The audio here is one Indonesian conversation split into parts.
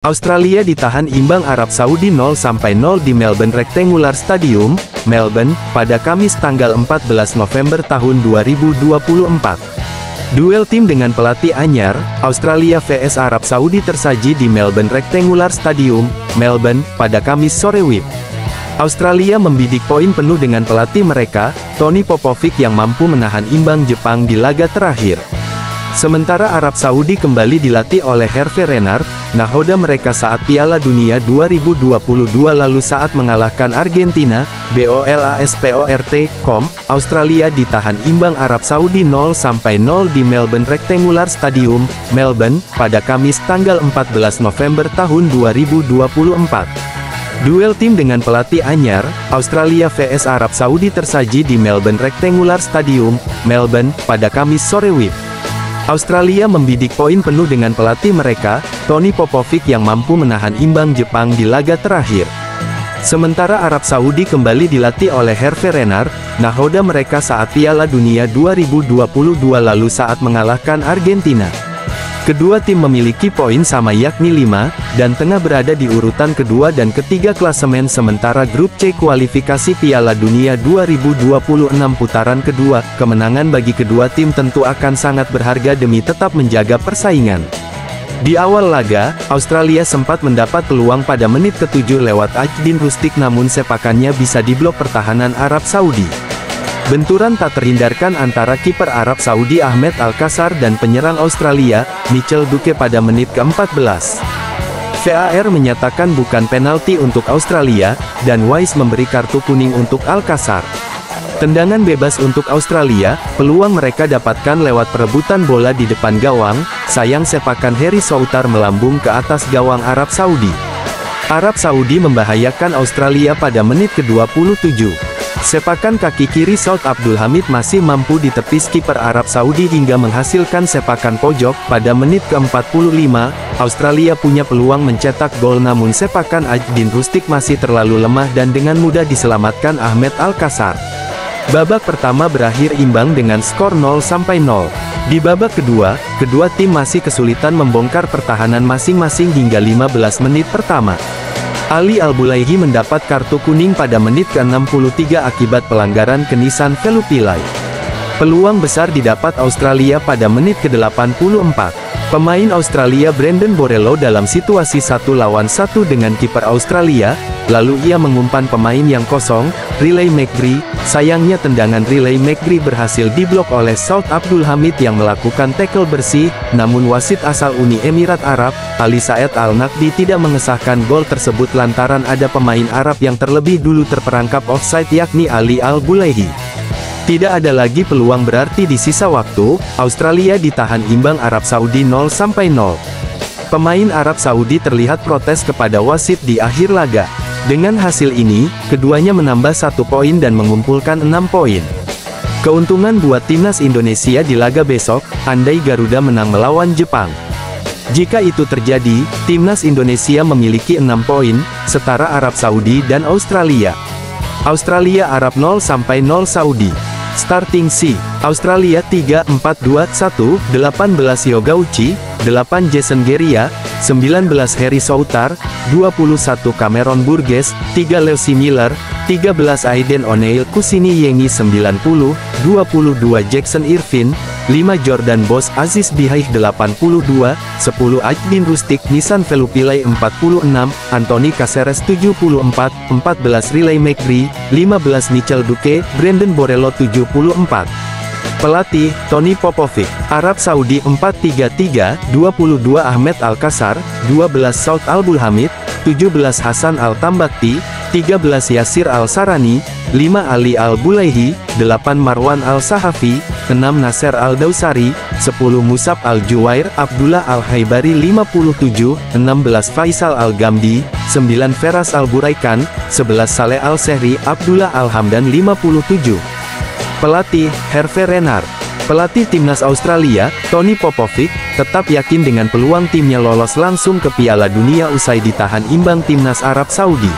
Australia ditahan imbang Arab Saudi 0-0 di Melbourne Rectangular Stadium, Melbourne, pada Kamis tanggal 14 November tahun 2024. Duel tim dengan pelatih anyar, Australia vs Arab Saudi tersaji di Melbourne Rectangular Stadium, Melbourne, pada Kamis sore WIB. Australia membidik poin penuh dengan pelatih mereka, Tony Popovic yang mampu menahan imbang Jepang di laga terakhir. Sementara Arab Saudi kembali dilatih oleh Hervé Renard, nahoda mereka saat Piala Dunia 2022 lalu saat mengalahkan Argentina, BOLASPORT.com, Australia ditahan imbang Arab Saudi 0-0 di Melbourne Rectangular Stadium, Melbourne, pada Kamis tanggal 14 November tahun 2024. Duel tim dengan pelatih anyar, Australia vs Arab Saudi tersaji di Melbourne Rectangular Stadium, Melbourne, pada Kamis sore WIB. Australia membidik poin penuh dengan pelatih mereka, Tony Popovic yang mampu menahan imbang Jepang di laga terakhir. Sementara Arab Saudi kembali dilatih oleh Hervé Renard, nahoda mereka saat Piala Dunia 2022 lalu saat mengalahkan Argentina. Kedua tim memiliki poin sama yakni 5, dan tengah berada di urutan kedua dan ketiga klasemen sementara grup C kualifikasi Piala Dunia 2026 putaran kedua. Kemenangan bagi kedua tim tentu akan sangat berharga demi tetap menjaga persaingan. Di awal laga, Australia sempat mendapat peluang pada menit ke-7 lewat Ajdin Rustic namun sepakannya bisa diblok pertahanan Arab Saudi. Benturan tak terhindarkan antara kiper Arab Saudi Ahmed Alkasar dan penyerang Australia, Mitchell Duke pada menit ke-14. VAR menyatakan bukan penalti untuk Australia, dan Wise memberi kartu kuning untuk Alkasar. Tendangan bebas untuk Australia, peluang mereka dapatkan lewat perebutan bola di depan gawang, sayang sepakan Harry Souttar melambung ke atas gawang Arab Saudi. Arab Saudi membahayakan Australia pada menit ke-27. Sepakan kaki kiri Saud Abdul Hamid masih mampu ditepis kiper Arab Saudi hingga menghasilkan sepakan pojok. Pada menit ke-45, Australia punya peluang mencetak gol namun sepakan Ajdin Rustic masih terlalu lemah dan dengan mudah diselamatkan Ahmed Alkasar. Babak pertama berakhir imbang dengan skor 0-0. Di babak kedua, kedua tim masih kesulitan membongkar pertahanan masing-masing hingga 15 menit pertama. Ali Al-Bulaihi mendapat kartu kuning pada menit ke-63 akibat pelanggaran Kenisan Velupillai. Peluang besar didapat Australia pada menit ke-84. Pemain Australia Brandon Borrello dalam situasi 1 lawan 1 dengan kiper Australia, lalu ia mengumpan pemain yang kosong, Riley McGree. Sayangnya tendangan Riley McGree berhasil diblok oleh Saud Abdul Hamid yang melakukan tackle bersih, namun wasit asal Uni Emirat Arab, Ali Saed Al-Naqdi tidak mengesahkan gol tersebut lantaran ada pemain Arab yang terlebih dulu terperangkap offside yakni Ali Al-Bulaihi. Tidak ada lagi peluang berarti di sisa waktu, Australia ditahan imbang Arab Saudi 0-0. Pemain Arab Saudi terlihat protes kepada wasit di akhir laga. Dengan hasil ini, keduanya menambah 1 poin dan mengumpulkan 6 poin. Keuntungan buat timnas Indonesia di laga besok, andai Garuda menang melawan Jepang. Jika itu terjadi, timnas Indonesia memiliki 6 poin, setara Arab Saudi dan Australia. Australia Arab 0-0 Saudi. Starting C, Australia 3-4-2-1, 18 Yogauchi, 8 Jason Geria, 19 Harry Souttar, 21 Cameron Burgess, 3 Lewis Miller, 13 Aiden O'Neil Kusini Yengi 90, 22 Jackson Irvin, 5 Jordan Boss Aziz Bihaih 82, 10 Ajdin Rustic Nissan Velupillai 46, Anthony Caceres 74, 14 Riley McGree, 15 Mitchell Duke, Brandon Borrello 74. Pelatih, Tony Popovic. Arab Saudi 4-3-3, 22 Ahmed Alkasar, 12 Saud Abdul Hamid, 17 Hasan Al-Tambakti, 13 Yasir Al-Sarani, 5 Ali Al-Bulaihi, 8 Marwan Al-Sahafi, 6 Nasser Al-Dausari, 10 Musab Al-Juwair, Abdullah Al-Haibari 57, 16 Faisal Al-Gamdi, 9 Feras Al-Buraikan, 11 Saleh Al-Sehri, Abdullah Al-Hamdan 57. Pelatih, Hervé Renard. Pelatih timnas Australia, Tony Popovic, tetap yakin dengan peluang timnya lolos langsung ke Piala Dunia usai ditahan imbang timnas Arab Saudi.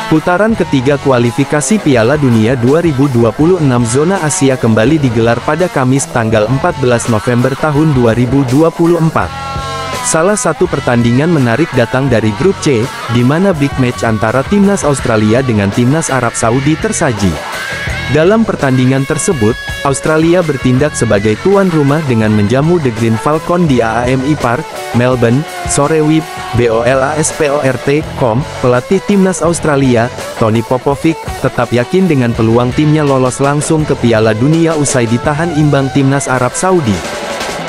Putaran ketiga kualifikasi Piala Dunia 2026 zona Asia kembali digelar pada Kamis tanggal 14 November tahun 2024. Salah satu pertandingan menarik datang dari grup C, di mana big match antara timnas Australia dengan timnas Arab Saudi tersaji. Dalam pertandingan tersebut, Australia bertindak sebagai tuan rumah dengan menjamu The Green Falcon di AAMI Park, Melbourne, sore WIB, BOLASPORT.com. Pelatih timnas Australia, Tony Popovic, tetap yakin dengan peluang timnya lolos langsung ke Piala Dunia usai ditahan imbang timnas Arab Saudi.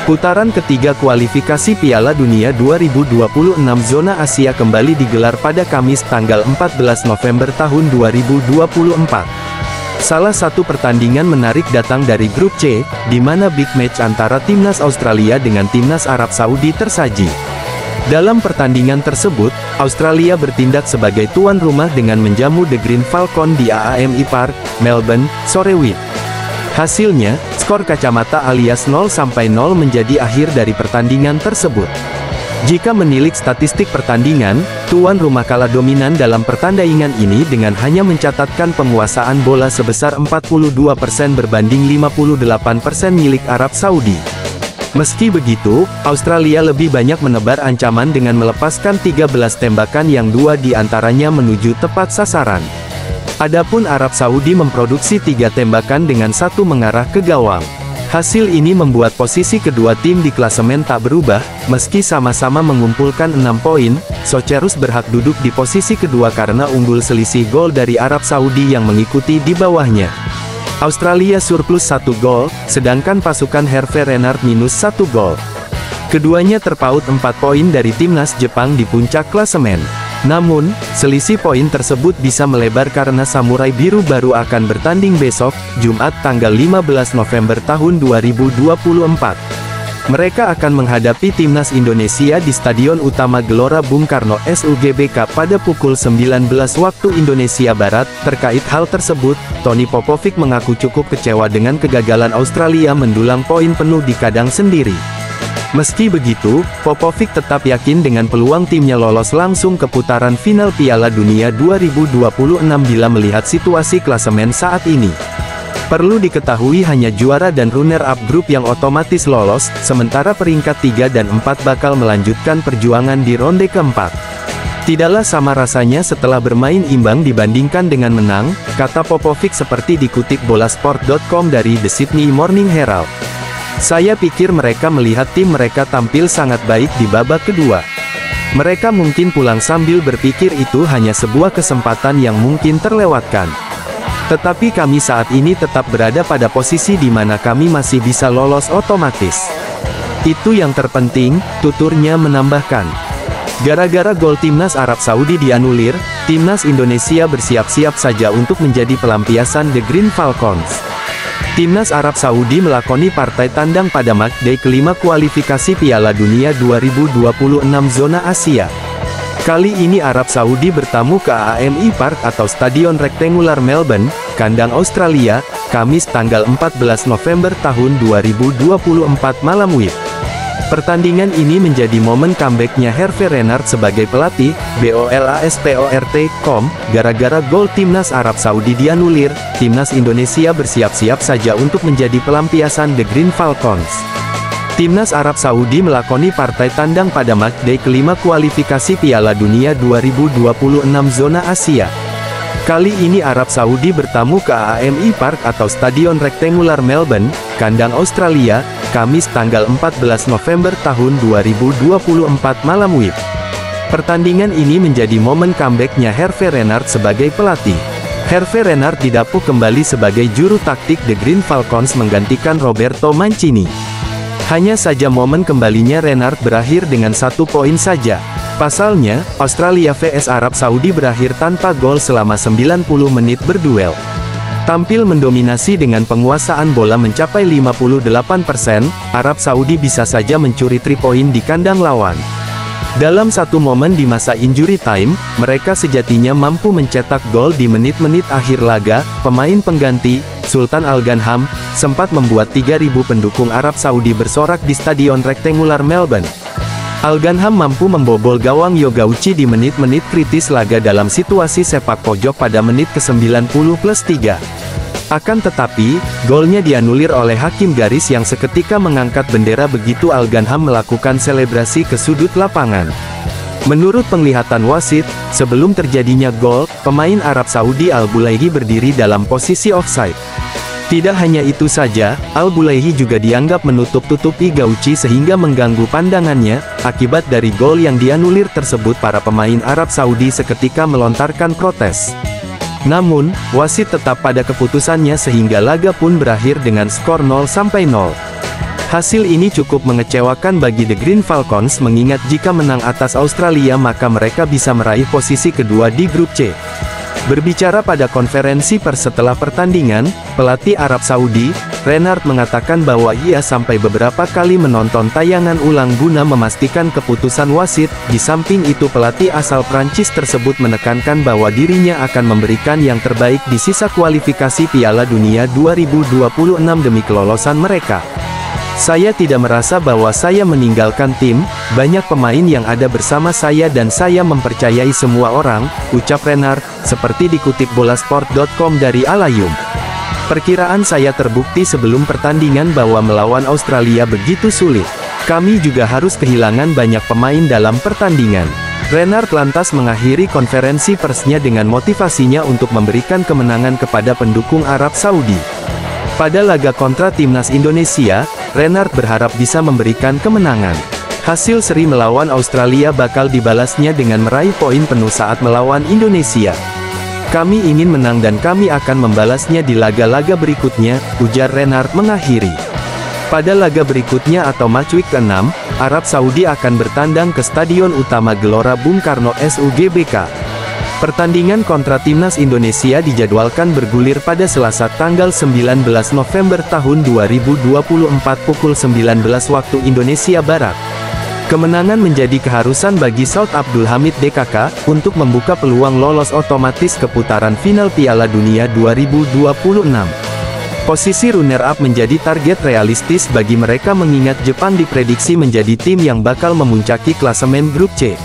Putaran ketiga kualifikasi Piala Dunia 2026 zona Asia kembali digelar pada Kamis tanggal 14 November tahun 2024. Salah satu pertandingan menarik datang dari grup C, di mana big match antara timnas Australia dengan timnas Arab Saudi tersaji. Dalam pertandingan tersebut, Australia bertindak sebagai tuan rumah dengan menjamu The Green Falcon di AAMI Park, Melbourne, sore WIB. Hasilnya, skor kacamata alias 0-0 menjadi akhir dari pertandingan tersebut. Jika menilik statistik pertandingan, tuan rumah kalah dominan dalam pertandingan ini dengan hanya mencatatkan penguasaan bola sebesar 42% berbanding 58% milik Arab Saudi. Meski begitu, Australia lebih banyak menebar ancaman dengan melepaskan 13 tembakan yang 2 diantaranya menuju tepat sasaran. Adapun Arab Saudi memproduksi 3 tembakan dengan 1 mengarah ke gawang. Hasil ini membuat posisi kedua tim di klasemen tak berubah, meski sama-sama mengumpulkan 6 poin. Socherus berhak duduk di posisi kedua karena unggul selisih gol dari Arab Saudi yang mengikuti di bawahnya. Australia surplus 1 gol, sedangkan pasukan Hervé Renard minus 1 gol. Keduanya terpaut 4 poin dari timnas Jepang di puncak klasemen. Namun, selisih poin tersebut bisa melebar karena Samurai Biru baru akan bertanding besok, Jumat tanggal 15 November tahun 2024. Mereka akan menghadapi timnas Indonesia di Stadion Utama Gelora Bung Karno SUGBK pada pukul 19 waktu Indonesia Barat. Terkait hal tersebut, Tony Popovic mengaku cukup kecewa dengan kegagalan Australia mendulang poin penuh di kandang sendiri. Meski begitu, Popovic tetap yakin dengan peluang timnya lolos langsung ke putaran final Piala Dunia 2026 bila melihat situasi klasemen saat ini. Perlu diketahui hanya juara dan runner-up grup yang otomatis lolos, sementara peringkat 3 dan 4 bakal melanjutkan perjuangan di ronde keempat. Tidaklah sama rasanya setelah bermain imbang dibandingkan dengan menang, kata Popovic seperti dikutip bolasport.com dari The Sydney Morning Herald. Saya pikir mereka melihat tim mereka tampil sangat baik di babak kedua. Mereka mungkin pulang sambil berpikir itu hanya sebuah kesempatan yang mungkin terlewatkan. Tetapi kami saat ini tetap berada pada posisi di mana kami masih bisa lolos otomatis. Itu yang terpenting, tuturnya menambahkan. Gara-gara gol timnas Arab Saudi dianulir, timnas Indonesia bersiap-siap saja untuk menjadi pelampiasan The Green Falcons. Timnas Arab Saudi melakoni partai tandang pada matchday kelima kualifikasi Piala Dunia 2026 zona Asia. Kali ini Arab Saudi bertamu ke AAMI Park atau Stadion Rektangular Melbourne, kandang Australia, Kamis tanggal 14 November tahun 2024 malam WIB. Pertandingan ini menjadi momen comeback-nya Hervé Renard sebagai pelatih, BOLASPORT.com. Gara-gara gol timnas Arab Saudi dianulir, timnas Indonesia bersiap-siap saja untuk menjadi pelampiasan The Green Falcons. Timnas Arab Saudi melakoni partai tandang pada matchday kelima kualifikasi Piala Dunia 2026 zona Asia. Kali ini Arab Saudi bertamu ke AAMI Park atau Stadion Rektangular Melbourne, kandang Australia, Kamis tanggal 14 November tahun 2024 malam WIB. Pertandingan ini menjadi momen comeback-nya Hervé Renard sebagai pelatih. Hervé Renard didapuk kembali sebagai juru taktik The Green Falcons menggantikan Roberto Mancini. Hanya saja momen kembalinya Renard berakhir dengan 1 poin saja. Pasalnya, Australia vs Arab Saudi berakhir tanpa gol selama 90 menit berduel. Tampil mendominasi dengan penguasaan bola mencapai 58%, Arab Saudi bisa saja mencuri 3 poin di kandang lawan. Dalam satu momen di masa injury time, mereka sejatinya mampu mencetak gol di menit-menit akhir laga. Pemain pengganti, Sultan Al-Ghanam, sempat membuat 3.000 pendukung Arab Saudi bersorak di Stadion Rektangular Melbourne. Al-Ghanam mampu membobol gawang Yogauchi di menit-menit kritis laga dalam situasi sepak pojok pada menit ke-90+3. Akan tetapi, golnya dianulir oleh hakim garis yang seketika mengangkat bendera begitu Al-Ghanam melakukan selebrasi ke sudut lapangan. Menurut penglihatan wasit, sebelum terjadinya gol, pemain Arab Saudi Al-Bulaihi berdiri dalam posisi offside. Tidak hanya itu saja, Al-Bulaihi juga dianggap menutup-tutupi Gauchi sehingga mengganggu pandangannya. Akibat dari gol yang dianulir tersebut, para pemain Arab Saudi seketika melontarkan protes. Namun, wasit tetap pada keputusannya sehingga laga pun berakhir dengan skor 0-0. Hasil ini cukup mengecewakan bagi The Green Falcons mengingat jika menang atas Australia maka mereka bisa meraih posisi kedua di grup C. Berbicara pada konferensi pers setelah pertandingan, pelatih Arab Saudi, Renard mengatakan bahwa ia sampai beberapa kali menonton tayangan ulang guna memastikan keputusan wasit. Di samping itu pelatih asal Prancis tersebut menekankan bahwa dirinya akan memberikan yang terbaik di sisa kualifikasi Piala Dunia 2026 demi kelolosan mereka. Saya tidak merasa bahwa saya meninggalkan tim, banyak pemain yang ada bersama saya dan saya mempercayai semua orang, ucap Renard, seperti dikutip bolasport.com dari Al-Ayyum. Perkiraan saya terbukti sebelum pertandingan bahwa melawan Australia begitu sulit. Kami juga harus kehilangan banyak pemain dalam pertandingan. Renard lantas mengakhiri konferensi persnya dengan motivasinya untuk memberikan kemenangan kepada pendukung Arab Saudi. Pada laga kontra timnas Indonesia, Renard berharap bisa memberikan kemenangan. Hasil seri melawan Australia bakal dibalasnya dengan meraih poin penuh saat melawan Indonesia. Kami ingin menang dan kami akan membalasnya di laga-laga berikutnya, ujar Renard mengakhiri. Pada laga berikutnya atau matchweek ke-6, Arab Saudi akan bertandang ke Stadion Utama Gelora Bung Karno SUGBK. Pertandingan kontra timnas Indonesia dijadwalkan bergulir pada Selasa tanggal 19 November tahun 2024 pukul 19 waktu Indonesia Barat. Kemenangan menjadi keharusan bagi Saud Abdul Hamid DKK, untuk membuka peluang lolos otomatis ke putaran final Piala Dunia 2026. Posisi runner-up menjadi target realistis bagi mereka mengingat Jepang diprediksi menjadi tim yang bakal memuncaki klasemen grup C.